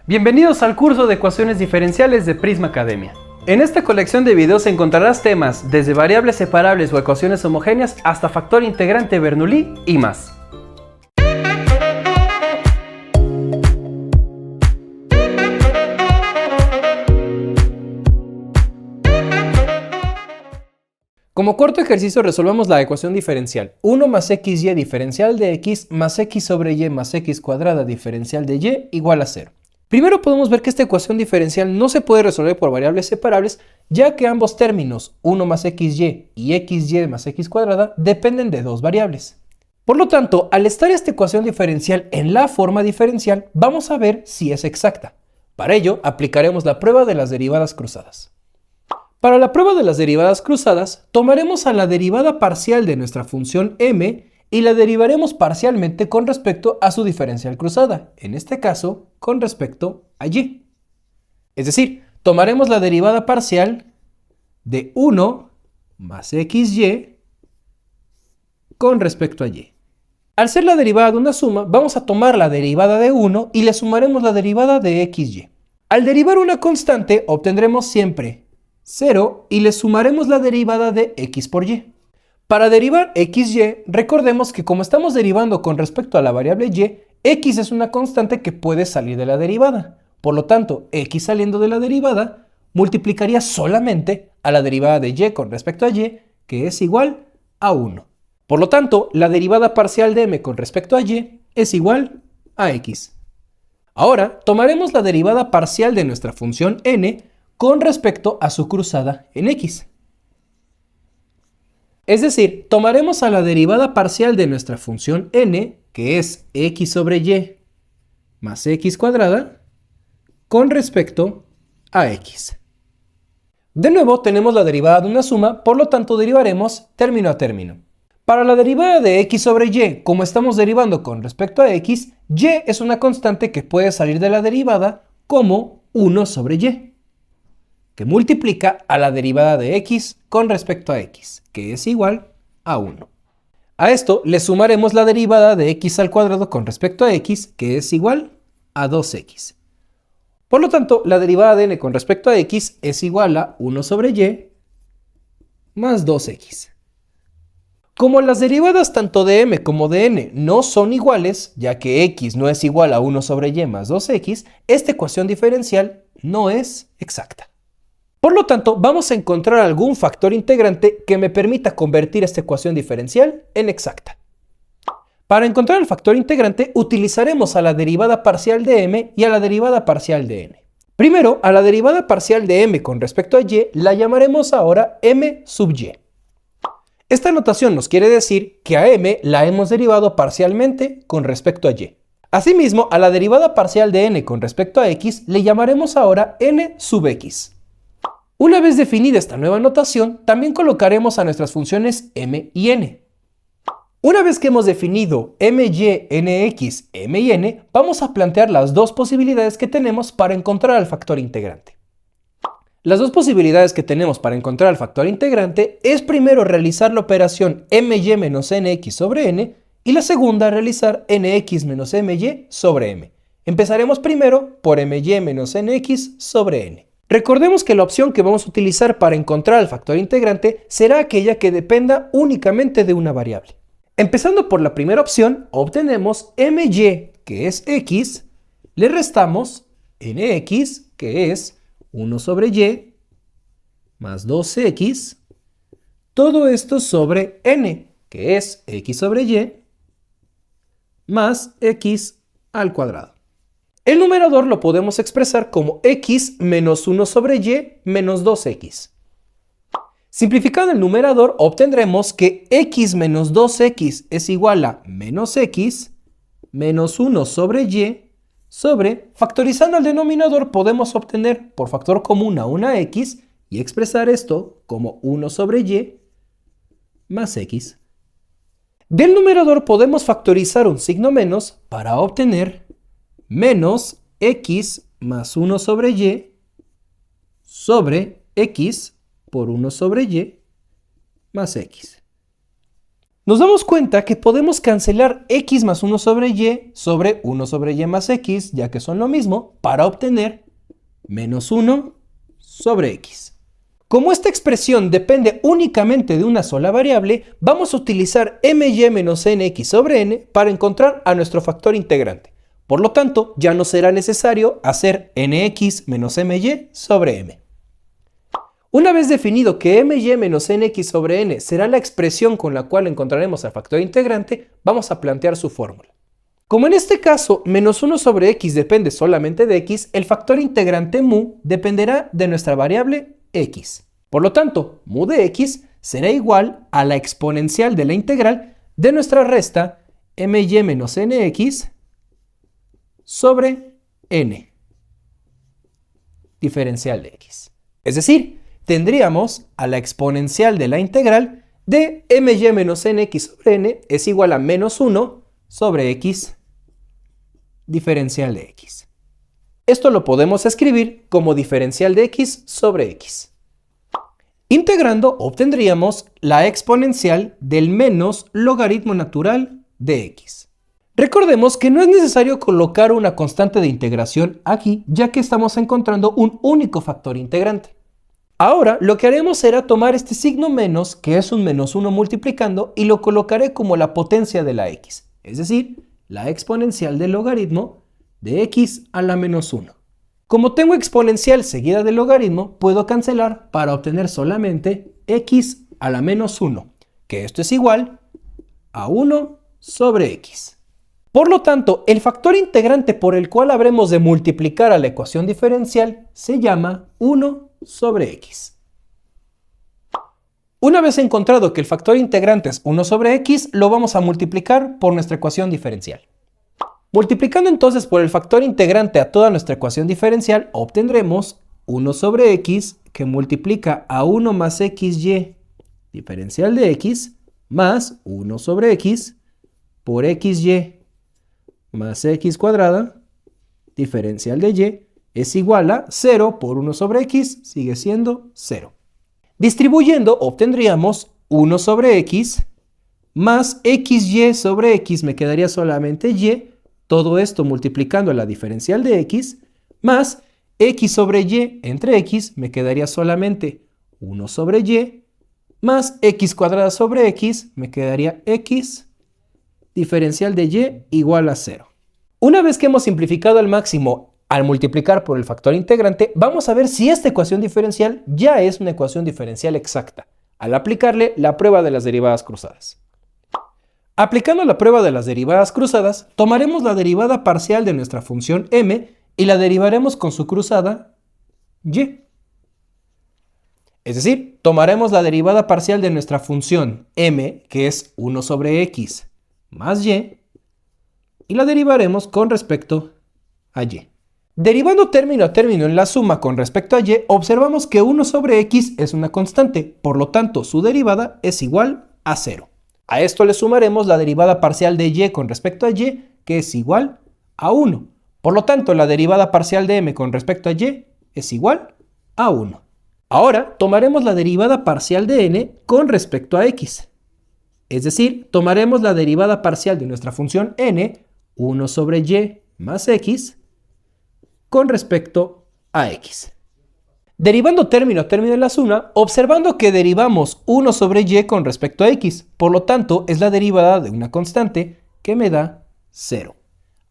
Bienvenidos al curso de ecuaciones diferenciales de Prisma Academia. En esta colección de videos encontrarás temas desde variables separables o ecuaciones homogéneas hasta factor integrante Bernoulli y más. Como cuarto ejercicio resolvamos la ecuación diferencial 1 más xy diferencial de x más x sobre y más x cuadrada diferencial de y igual a 0. Primero podemos ver que esta ecuación diferencial no se puede resolver por variables separables, ya que ambos términos 1 más xy y xy más x cuadrada dependen de dos variables. Por lo tanto, al estar esta ecuación diferencial en la forma diferencial, vamos a ver si es exacta. Para ello, aplicaremos la prueba de las derivadas cruzadas. Para la prueba de las derivadas cruzadas, tomaremos a la derivada parcial de nuestra función m y la derivaremos parcialmente con respecto a su diferencial cruzada, en este caso, con respecto a y. Es decir, tomaremos la derivada parcial de 1 más xy con respecto a y. Al ser la derivada de una suma, vamos a tomar la derivada de 1 y le sumaremos la derivada de xy. Al derivar una constante, obtendremos siempre 0 y le sumaremos la derivada de x por y. Para derivar xy, recordemos que como estamos derivando con respecto a la variable y, x es una constante que puede salir de la derivada. Por lo tanto, x saliendo de la derivada multiplicaría solamente a la derivada de y con respecto a y, que es igual a 1. Por lo tanto, la derivada parcial de m con respecto a y es igual a x. Ahora, tomaremos la derivada parcial de nuestra función n con respecto a su cruzada en x. Es decir, tomaremos a la derivada parcial de nuestra función n, que es x sobre y más x cuadrada, con respecto a x. De nuevo, tenemos la derivada de una suma, por lo tanto derivaremos término a término. Para la derivada de x sobre y, como estamos derivando con respecto a x, y es una constante que puede salir de la derivada como 1 sobre y, que multiplica a la derivada de x con respecto a x, que es igual a 1. A esto le sumaremos la derivada de x al cuadrado con respecto a x, que es igual a 2x. Por lo tanto, la derivada de n con respecto a x es igual a 1 sobre y más 2x. Como las derivadas tanto de m como de n no son iguales, ya que x no es igual a 1 sobre y más 2x, esta ecuación diferencial no es exacta. Por lo tanto, vamos a encontrar algún factor integrante que me permita convertir esta ecuación diferencial en exacta. Para encontrar el factor integrante, utilizaremos a la derivada parcial de m y a la derivada parcial de n. Primero, a la derivada parcial de m con respecto a y la llamaremos ahora m sub y. Esta notación nos quiere decir que a m la hemos derivado parcialmente con respecto a y. Asimismo, a la derivada parcial de n con respecto a x le llamaremos ahora n sub x. Una vez definida esta nueva notación, también colocaremos a nuestras funciones m y n. Una vez que hemos definido my, nx, m y n, vamos a plantear las dos posibilidades que tenemos para encontrar al factor integrante. Las dos posibilidades que tenemos para encontrar al factor integrante es primero realizar la operación my menos nx sobre n y la segunda realizar nx menos my sobre m. Empezaremos primero por my menos nx sobre n. Recordemos que la opción que vamos a utilizar para encontrar el factor integrante será aquella que dependa únicamente de una variable. Empezando por la primera opción, obtenemos my, que es x, le restamos nx, que es 1 sobre y, más 2x, todo esto sobre n, que es x sobre y, más x al cuadrado. El numerador lo podemos expresar como x menos 1 sobre y menos 2x. Simplificando el numerador, obtendremos que x menos 2x es igual a menos x menos 1 sobre y sobre, factorizando el denominador, podemos obtener por factor común a una x y expresar esto como 1 sobre y más x. Del numerador podemos factorizar un signo menos para obtener menos x más 1 sobre y sobre x por 1 sobre y más x. Nos damos cuenta que podemos cancelar x más 1 sobre y más x, ya que son lo mismo, para obtener menos 1 sobre x. Como esta expresión depende únicamente de una sola variable, vamos a utilizar my menos nx sobre n para encontrar a nuestro factor integrante. Por lo tanto, ya no será necesario hacer nx menos my sobre m. Una vez definido que my menos nx sobre n será la expresión con la cual encontraremos al factor integrante, vamos a plantear su fórmula. Como en este caso menos 1 sobre x depende solamente de x, el factor integrante mu dependerá de nuestra variable x. Por lo tanto, mu de x será igual a la exponencial de la integral de nuestra resta my menos nx sobre n, diferencial de x. Es decir, tendríamos a la exponencial de la integral de my menos nx sobre n es igual a menos 1 sobre x, diferencial de x. Esto lo podemos escribir como diferencial de x sobre x. Integrando obtendríamos la exponencial del menos logaritmo natural de x. Recordemos que no es necesario colocar una constante de integración aquí, ya que estamos encontrando un único factor integrante. Ahora lo que haremos será tomar este signo menos, que es un menos 1 multiplicando, y lo colocaré como la potencia de la x, es decir, la exponencial del logaritmo de x a la menos 1. Como tengo exponencial seguida del logaritmo, puedo cancelar para obtener solamente x a la menos 1, que esto es igual a 1 sobre x. Por lo tanto, el factor integrante por el cual habremos de multiplicar a la ecuación diferencial se llama 1 sobre x. Una vez encontrado que el factor integrante es 1 sobre x, lo vamos a multiplicar por nuestra ecuación diferencial. Multiplicando entonces por el factor integrante a toda nuestra ecuación diferencial, obtendremos 1 sobre x que multiplica a 1 más xy, diferencial de x, más 1 sobre x por xy más x cuadrada, diferencial de y, es igual a 0 por 1 sobre x, sigue siendo 0. Distribuyendo obtendríamos 1 sobre x más xy sobre x, me quedaría solamente y, todo esto multiplicando la diferencial de x, más x sobre y entre x, me quedaría solamente 1 sobre y, más x cuadrada sobre x, me quedaría x, diferencial de y igual a 0. Una vez que hemos simplificado al máximo al multiplicar por el factor integrante, vamos a ver si esta ecuación diferencial ya es una ecuación diferencial exacta, al aplicarle la prueba de las derivadas cruzadas. Aplicando la prueba de las derivadas cruzadas, tomaremos la derivada parcial de nuestra función m y la derivaremos con su cruzada y. Es decir, tomaremos la derivada parcial de nuestra función m, que es 1 sobre x más y la derivaremos con respecto a y. Derivando término a término en la suma con respecto a y, observamos que 1 sobre x es una constante, por lo tanto su derivada es igual a 0. A esto le sumaremos la derivada parcial de y con respecto a y, que es igual a 1. Por lo tanto, la derivada parcial de m con respecto a y es igual a 1. Ahora tomaremos la derivada parcial de n con respecto a x. Es decir, tomaremos la derivada parcial de nuestra función n, 1 sobre y más x, con respecto a x. Derivando término a término en la suma, observando que derivamos 1 sobre y con respecto a x, por lo tanto es la derivada de una constante que me da 0.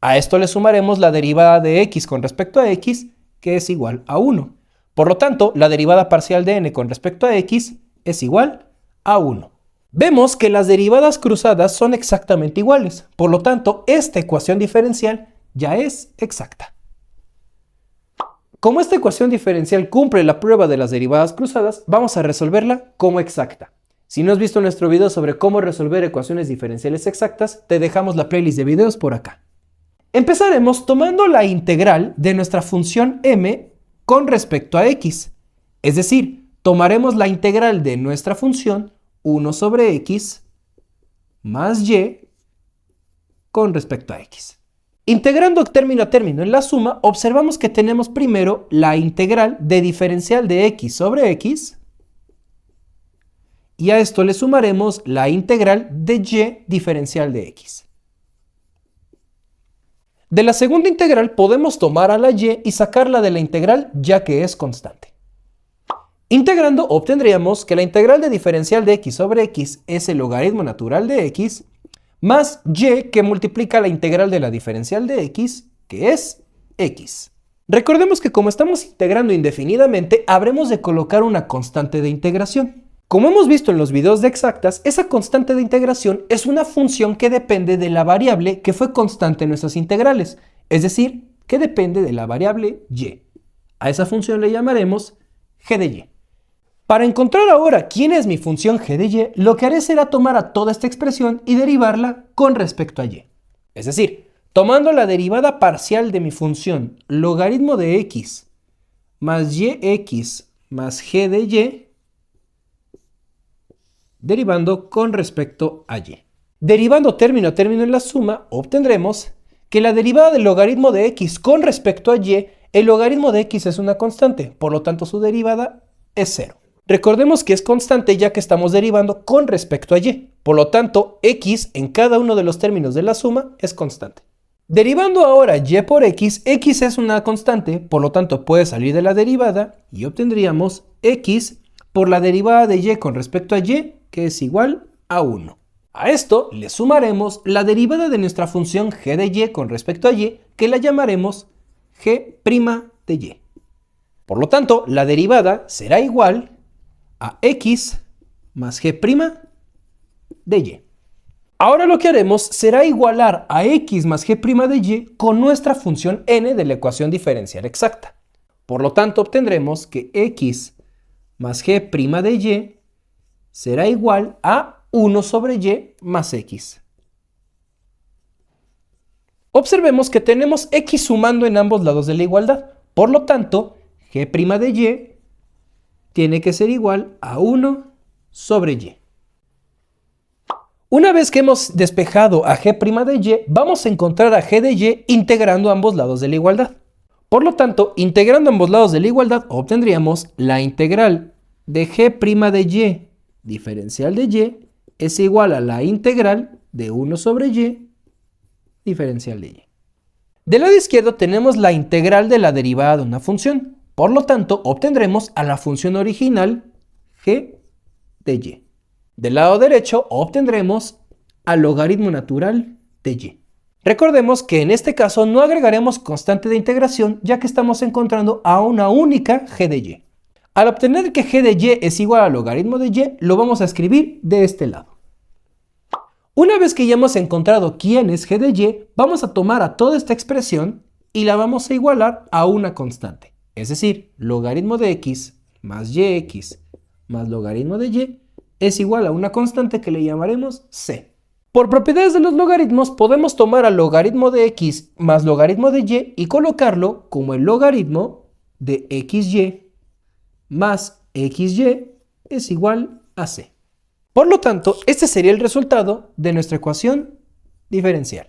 A esto le sumaremos la derivada de x con respecto a x, que es igual a 1. Por lo tanto, la derivada parcial de n con respecto a x es igual a 1. Vemos que las derivadas cruzadas son exactamente iguales, por lo tanto, esta ecuación diferencial ya es exacta. Como esta ecuación diferencial cumple la prueba de las derivadas cruzadas, vamos a resolverla como exacta. Si no has visto nuestro video sobre cómo resolver ecuaciones diferenciales exactas, te dejamos la playlist de videos por acá. Empezaremos tomando la integral de nuestra función m con respecto a x. Es decir, tomaremos la integral de nuestra función 1 sobre x más y con respecto a x. Integrando término a término en la suma, observamos que tenemos primero la integral de diferencial de x sobre x y a esto le sumaremos la integral de y diferencial de x. De la segunda integral podemos tomar a la y sacarla de la integral ya que es constante. Integrando obtendríamos que la integral de diferencial de x sobre x es el logaritmo natural de x más y que multiplica la integral de la diferencial de x, que es x. Recordemos que como estamos integrando indefinidamente, habremos de colocar una constante de integración. Como hemos visto en los videos de exactas, esa constante de integración es una función que depende de la variable que fue constante en nuestras integrales, es decir, que depende de la variable y. A esa función le llamaremos g de y. Para encontrar ahora quién es mi función g de y, lo que haré será tomar a toda esta expresión y derivarla con respecto a y. Es decir, tomando la derivada parcial de mi función logaritmo de x más yx más g de y, derivando con respecto a y. Derivando término a término en la suma, obtendremos que la derivada del logaritmo de x con respecto a y, el logaritmo de x es una constante, por lo tanto su derivada es 0. Recordemos que es constante ya que estamos derivando con respecto a y, por lo tanto x en cada uno de los términos de la suma es constante. Derivando ahora y por x es una constante, por lo tanto puede salir de la derivada y obtendríamos x por la derivada de y con respecto a y, que es igual a 1. A esto le sumaremos la derivada de nuestra función g de y con respecto a y, que la llamaremos g' de y. Por lo tanto, la derivada será igual a x más g' de y. Ahora lo que haremos será igualar a x más g' de y con nuestra función n de la ecuación diferencial exacta. Por lo tanto, obtendremos que x más g' de y será igual a 1 sobre y más x. Observemos que tenemos x sumando en ambos lados de la igualdad. Por lo tanto, g' de y tiene que ser igual a 1 sobre y. Una vez que hemos despejado a g' de y, vamos a encontrar a g de y integrando ambos lados de la igualdad. Por lo tanto, integrando ambos lados de la igualdad, obtendríamos la integral de g' de y diferencial de y es igual a la integral de 1 sobre y diferencial de y. Del lado izquierdo tenemos la integral de la derivada de una función. Por lo tanto, obtendremos a la función original g de y. Del lado derecho obtendremos al logaritmo natural de y. Recordemos que en este caso no agregaremos constante de integración ya que estamos encontrando a una única g de y. Al obtener que g de y es igual al logaritmo de y, lo vamos a escribir de este lado. Una vez que ya hemos encontrado quién es g de y, vamos a tomar a toda esta expresión y la vamos a igualar a una constante. Es decir, logaritmo de x más yx más logaritmo de y es igual a una constante que le llamaremos c. Por propiedades de los logaritmos podemos tomar al logaritmo de x más logaritmo de y colocarlo como el logaritmo de xy más xy es igual a c. Por lo tanto, este sería el resultado de nuestra ecuación diferencial.